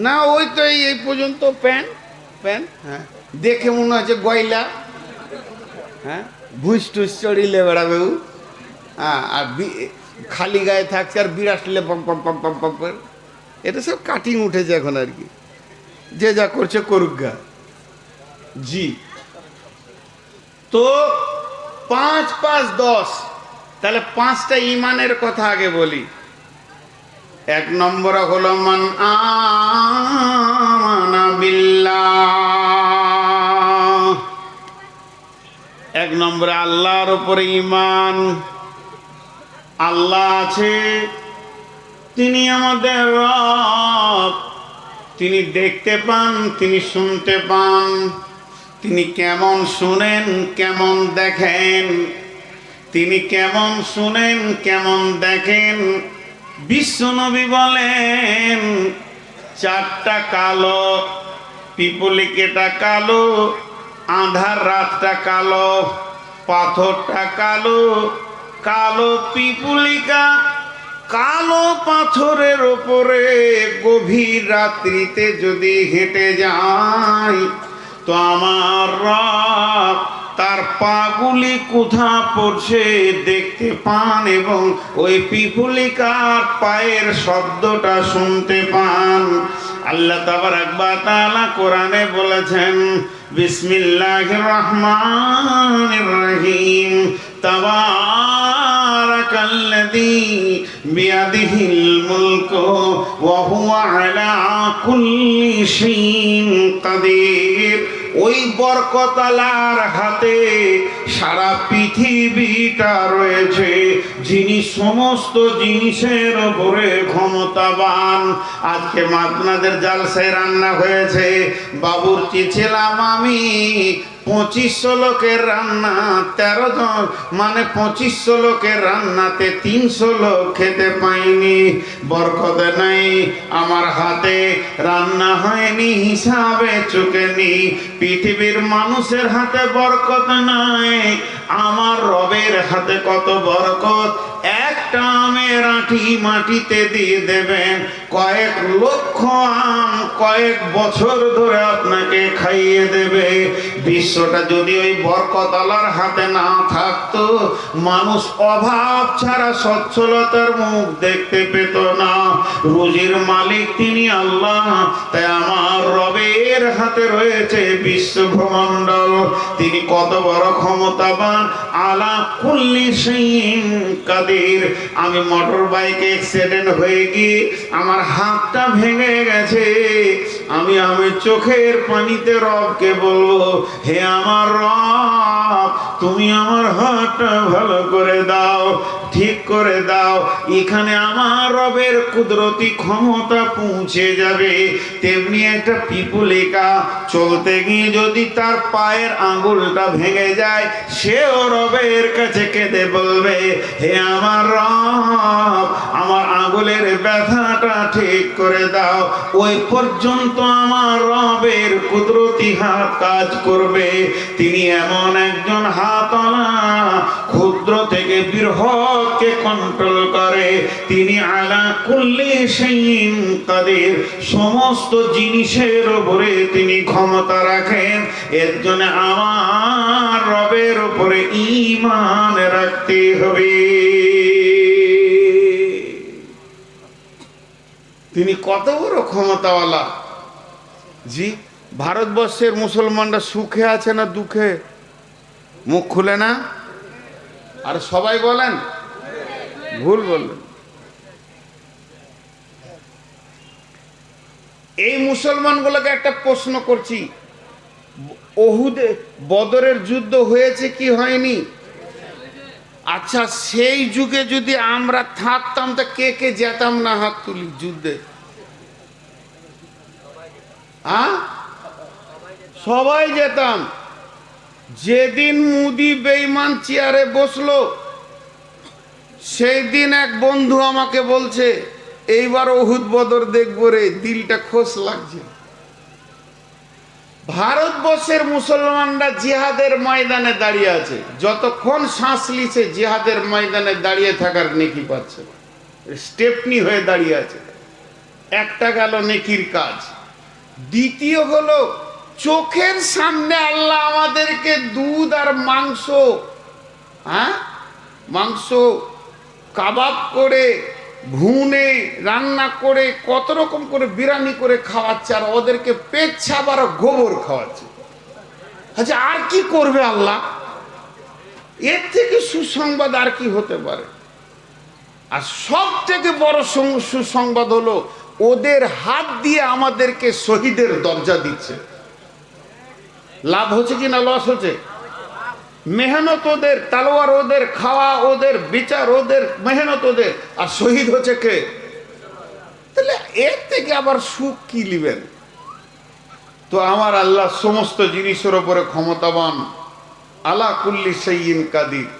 Speaker 1: না ওই তো এই পর্যন্ত প্যান্ট। হ্যাঁ, দেখে মনে হচ্ছে গয়লা। হ্যাঁ, ভুস টুস চড়িলে বেড়াবে ও। হ্যাঁ, আর খালি গায়ে থাকছে আর বিরাটলে পম পম পম পম পম করে। এটা সব কাটিং উঠেছে এখন আর কি, যে যা করছে করুক গা। জি, তো 5 5 10, তাহলে 5টা ঈমানের কথা আগে বলি। 1 নম্বর হলো মান আমানা বিল্লাহ। 1 নম্বরে আল্লাহর উপরে ঈমান। আল্লাহ আছে, তিনি আমাদের রব, তিনি দেখতে পান, তিনি শুনতে পান, তিনি কেমন শুনেন কেমন দেখেন, তিনি কেমন শুনেন কেমন দেখেন। বিশ্বনবী বলেন 4টা কালো, পিপলিকেটা কালো, আঁধার রাতটা কালো, পাথরটা কালো, কালো পিপুলিকা কালো পাথরের ওপরে গভীর রাত্রিতে যদি হেঁটে যায় তো আমার রব তার পাগুলি কোথা পড়ছে দেখতে পান এবং ওই পিপুলিকার পায়ের শব্দটা শুনতে পান। আল্লাহ তাবারাক ওয়া তাআলা কোরআনে বলেছেন, বিসমিল্লাহির রহমানির রহিম, তাবারাকাল্লাযী বিয়াদিহিল মুলকু ওয়া হুয়া আলা কুল্লি শাইইন কাদির। ওই বরকতালার হাতে সারা পৃথিবীটা রয়েছে, যিনি সমস্ত জিনিসের উপরে ক্ষমতাবান। আজকে আপনাদের জালসায় রান্না হয়েছে, বাবুর্চি ছিলাম আমি, 2500 লোকের রান্না, 13 জন মানে 2500 লোকের রান্নাতে 300 লোক খেতে পাইনি। বরকতে নাই, আমার হাতে রান্না হয়নি, হিসাবে চুকেনি। পৃথিবীর মানুষের হাতে বরকত নাই, আমার রবের হাতে কত বরকত। একটা আমের আঁটি মাটিতে দিয়ে দেবেন, কয়েক লক্ষ আম কয়েক বছর ধরে আপনাকে খাইয়ে দেবে। বিশ্বটা যদি ওই বরকত আল্লাহর হাতে না থাকতো, মানুষ অভাব ছাড়া সচ্ছলতার মুখ দেখতে পেত না। রুজির মালিক তিনি আল্লাহ, তাই আমার রবের হাতে রয়েছে বিশ্ব ভ্রমণ্ডল। তিনি কত বড় ক্ষমতাবান, আলা কুল্লি শাইইন কাদির। আমি মোটর বাইকে অ্যাক্সিডেন্ট হয়ে গিয়ে আমার হাতটা ভেঙে গেছে, আমি চোখের পানিতে রবকে বলবো, হে আমার রব, তুমি আমার হাতটা ভালো করে দাও, ঠিক করে দাও। এখানে আমার রবের কুদরতি ক্ষমতা পৌঁছে যাবে। তেমনি একটা পিপুলিকা চলতে গিয়ে যদি তার পায়ের আঙ্গুলটা ভেঙে যায়, সেও রবের কাছে কেঁদে বলবে, হে আমার রব, আমার আঙ্গুলের ব্যথাটা ঠিক করে দাও। ওই পর্যন্ত আমার রবের কুদরতি হাত কাজ করবে। তিনি এমন একজন হাতওয়ালা, ক্ষুদ্র থেকে বৃহৎকে কন্ট্রোল করে। তিনি আলা কুল্লি শাইইন কাদির, সমস্ত জিনিসের উপরে তিনি ক্ষমতা রাখেন। এর জন্য আমার রবের উপরে ঈমান রাখতে হবে। তিনি কত বড় ক্ষমতাওয়ালা। জি, ভারতবর্ষের মুসলমানরা সুখে আছে না দুঃখে? মুখ খুলে না, আর সবাই বলেন ভুল বললেন। এই মুসলমানগুলোকে একটা প্রশ্ন করছি, ওহুদে বদরের যুদ্ধ হয়েছে কি হয়নি? আচ্ছা, সেই যুগে যদি আমরা থাকতাম তা কে কে যেতাম না? হাত তুলি যুদ্ধে। সবাই যেতাম। যেদিন মুদি বেঈমান চেয়ারে বসলো, সেই দিন এক বন্ধু আমাকে বলছে, এইবার উহুদ বদর দেখবো রে, দিলটা খোশ লাগছে। ভারতবর্ষের মুসলমানরা জিহাদের ময়দানে দাঁড়িয়ে আছে, যতক্ষণ শ্বাস লিছে জিহাদের ময়দানে দাঁড়িয়ে থাকার নেকি পাচ্ছে, স্টেপনি হয়ে দাঁড়িয়ে আছে। একটা গেল নেকির কাজ। দ্বিতীয় হলো, চোখের সামনে আল্লাহ আমাদেরকে দুধ আর মাংস, মাংস কাবাব করে, ভুনে রান্না করে, কত রকম করে বিরিয়ানি করে খাওয়াচ্ছে, আর ওদেরকে পেচ্ছাপ আর গোবর খাওয়াচ্ছে। আচ্ছা, আর কি করবে আল্লাহ? এর থেকে সুসংবাদ আর কি হতে পারে? আর সব থেকে বড় সুসংবাদ হলো, ওদের হাত দিয়ে আমাদেরকে শহীদের দরজা দিচ্ছে। লাভ হচ্ছে কি না লস হচ্ছে? মেহনত ওদের, তালোয়ার ওদের, খাওয়া ওদের, বিচার ওদের, মেহনত ওদের, আর শহীদ হচ্ছে কে? তাহলে এর থেকে আবার সুখ কি লিবেন? তো আমার আল্লাহ সমস্ত জিনিসের উপরে ক্ষমতাবান, আলা কুল্লি শাইইন কাদির।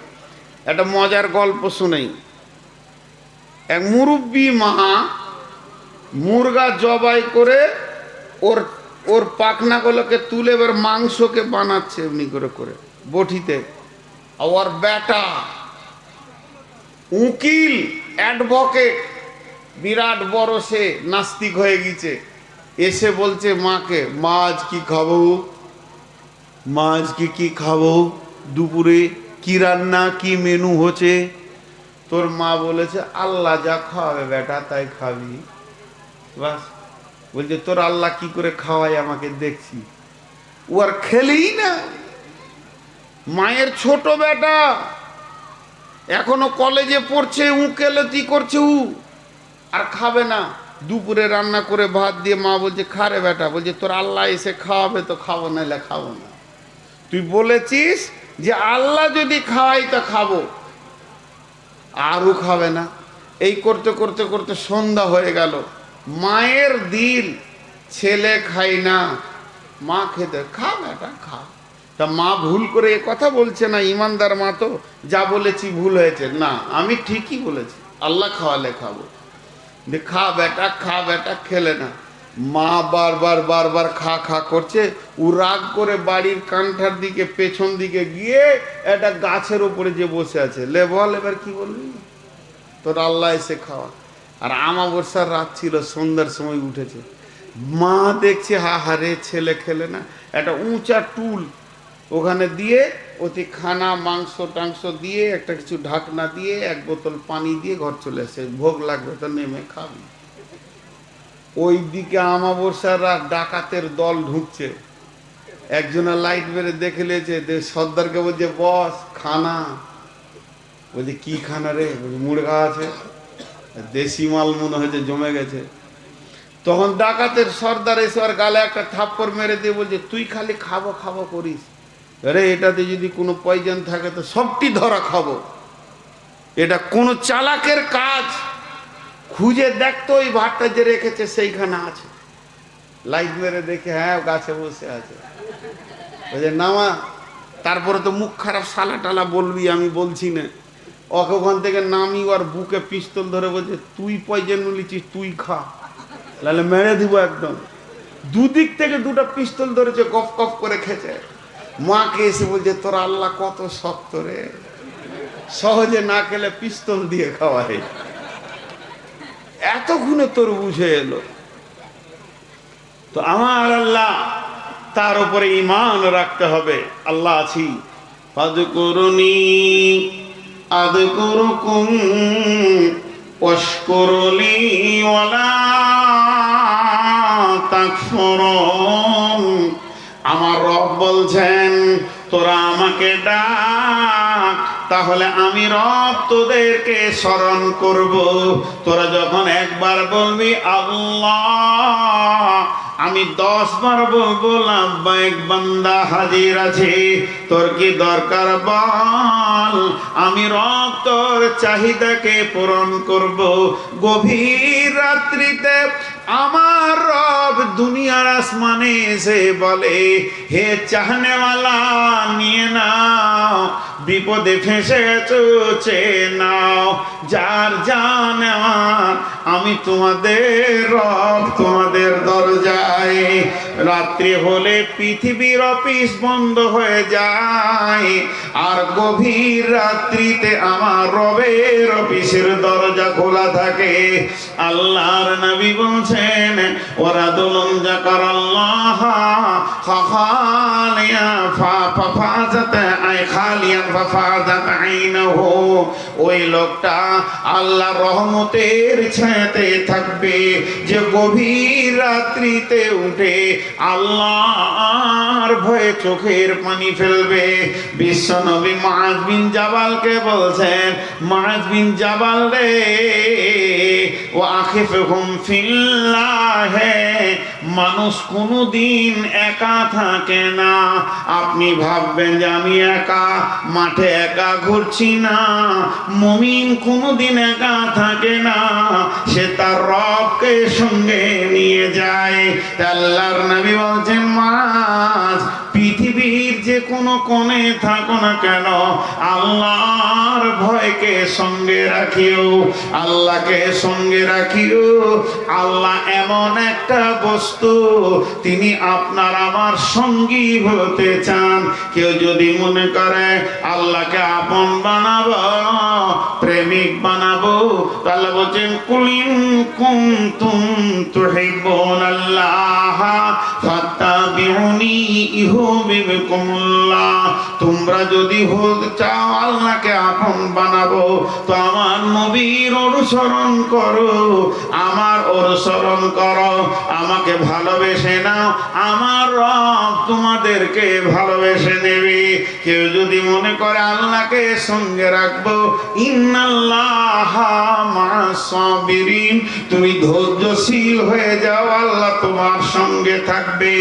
Speaker 1: একটা মজার গল্প শুনেই। এক মুরব্বী মা মুরগা জবাই করে ওর ওর পাখনাগুলোকে তুলে এবার মাংসকে বানাচ্ছে এমনি করে করে বটিতে। ওর বেটা উকিল, অ্যাডভোকেট, বিরাট বড়, সে নাস্তিক হয়ে গেছে, এসে বলছে মাকে, মা আজ কি খাবো, মা আজকে কি খাবো, দুপুরে কি রান্না, কি মেনু হচ্ছে? তোর মা বলেছে আল্লাহ যা খাওয়াবে বেটা তাই খাবি। বাস, বলছে তোর আল্লাহ কি করে খাওয়াই আমাকে দেখছি। ও আর খেলেই না। মায়ের ছোট বেটা এখনো কলেজে পড়ছে, উকেলতি করছে, আর খাবে না। দুপুরে রান্না করে ভাত দিয়ে মা বলছে খা রে বেটা, বলছে তোর আল্লাহ এসে খাওয়াবে তো খাবো, নাহলে খাবো না। তুই বলেছিস যে আল্লাহ যদি খাওয়াই তা খাবো, আরও খাবে না। এই করতে করতে করতে সন্ধ্যা হয়ে গেল। মায়ের দিল, ছেলে খাই না, মা খেতে, খা বেটা খা। তা মা ভুল করে এ কথা বলছে না, ইমানদার মা তো, যা বলেছি ভুল হয়েছে না, আমি ঠিকই বলেছি, আল্লাহ খাওয়ালে খাবো। খা বেটা খা বেটা, খেলে না। মা বারবার বারবার খা খা করছে। ও রাগ করে বাড়ির কান্ঠার দিকে পেছন দিকে গিয়ে একটা গাছের উপরে যে বসে আছে, লে বল এবার কি বলবি, তোর আল্লাহ এসে খাওয়া। আর আমাবস্যার রাত ছিল, সন্ধ্যার সময় উঠেছে। মা দেখছে হা হারে ছেলে খেলে না, একটা উঁচা টুল ওখানে দিয়ে ওতে খানা মাংস টাংস দিয়ে একটা কিছু ঢাকনা দিয়ে এক বোতল পানি দিয়ে ঘর চলে আসে, ভোগ লাগবে তো নেমে খাবি। ওই দিকে আমাবস্যার রাত, ডাকাতের দল ঢুকছে। একজনের লাইট বেড়ে দেখে নিয়েছে, সর্দারকে বলছে বস খানা। বলছে কি খানা রে? বলছে মুরগা আছে, দেশি মাল মনে হয়েছে জমে গেছে। তখন ডাকাতের সর্দার এসে আর গালে একটা থাপ্পড় মেরে দিয়ে বলছে তুই খালি খাবো খাবো করিস, আরে এটাতে যদি কোনো পয়জন থাকে তো সবটি ধরা খাবো। এটা কোন চালাকের কাজ, খুঁজে দেখতো ওই ভাতটা যে রেখেছে সেইখানে আছে। লাইট মেরে দেখে হ্যাঁ গাছে বসে আছে। বলছে নামা, তারপরে তো মুখ খারাপ সালা টালা বলবি, আমি বলছি না। ওকে ওখান থেকে নামি, ওর বুকে পিস্তল ধরে বলছে তুই পয়জন নিয়েছিস তুই খা, নাহলে মেরে দিব একদম। দুদিক থেকে দুটো পিস্তল ধরেছে, কফ কফ করে খেছে। মাকে এসে বলছে তোর আল্লাহ কত শক্ত রে, সহজে না খেলে পিস্তল দিয়ে খাওয়ায়। এতক্ষণে তোর বুঝে এলো। তো আমার আল্লাহ, তার উপরে ঈমান রাখতে হবে। আল্লাহ আছি, ফাযকুরুনি আযকুরুকুম ওয়াশকুরুলি ওয়ালা তাকফুরুন। আমার রব বলছেন তোরা আমাকে ডাক, তাহলে আমি রব তোদেরকে স্মরণ করব। তোরা যখন একবার বলবি আল্লাহ, আমি 10 বার বলবো লাব্বাইক বান্দা হাজির আছে, তোর কি দরকার বল, আমি রব তোর চাহিদাকে পূরণ করব। গভীর রাত্রিতে আমার রব দুনিয়ার আসমানে এসে বলে হে চাহনেওয়ালা নিয়ে নাও, বিপদে ফেসে গেছো চেয়ে নাও, যার যা নেওয়ার আমি তোমাদের রব, তোমাদের দরজায়। রাত্রি হলে পৃথিবীর অফিস বন্ধ হয়ে যায়, আর গভীর রাত্রিতে আমার রবের অফিসের দরজা খোলা থাকে। আল্লাহর নবী বলছেন ওয়ারাদুলুন যাকারাল্লাহ খালিয়া ফাফাজাত আই খালিয়ান ফাফাজাত আইনাহু। ওই লোকটা আল্লাহর রহমতের ছায়াতে থাকবে, যে গভীর রাত্রিতে উঠে আল্লাহর ভয়ে চোখের পানি ফেলবে। বিশ্বনবী মুআয বিন জাবালকে বলছেন, মুআয বিন জাবাল রে, ওয়া আখিফুহুম ফিল্লাহ, মানুষ কোনোদিন একা থাকে না। আপনি ভাববেন যে আমি একা মাঠে একা ঘুরছি না, মুমিন কোনোদিন একা থাকে না, সে তার রবকে সঙ্গে নিয়ে যায়। আল্লাহর নবী বলছেন মুআয, পৃথিবীর যে কোনো কোণে থাকো না কেন, আল্লাহর ভয়কে সঙ্গে রাখিও, আল্লাহকে সঙ্গে রাখিও। আল্লাহ এমন একটা বস্তু, তিনি আপনার আমার সঙ্গী হতে চান। কেউ যদি মনে করে আল্লাহকে আপন বানাবো, প্রেমিক বানাবো, তাহলে বলছেন কুলিন কুনতুম তুহিব্বুনাল্লাহ ফাত্তাবিউনি ইউহিব্বুকুমুল্লাহ। তোমরা যদি চাও আল্লাহকে আপন বানাবো, তো আমার নবীর অনুসরণ করো, আমার অনুসরণ করো, আমাকে ভালোবেসে নাও, আমার রব তোমাদেরকে ভালোবেসে নেবে। কেউ যদি মনে করে আল্লাহকে সঙ্গে রাখবো, ইন্নাল্লাহা মা'আস সাবিরিন, তুমি ধৈর্যশীল হয়ে যাও, আল্লাহ তোমার সঙ্গে থাকবে।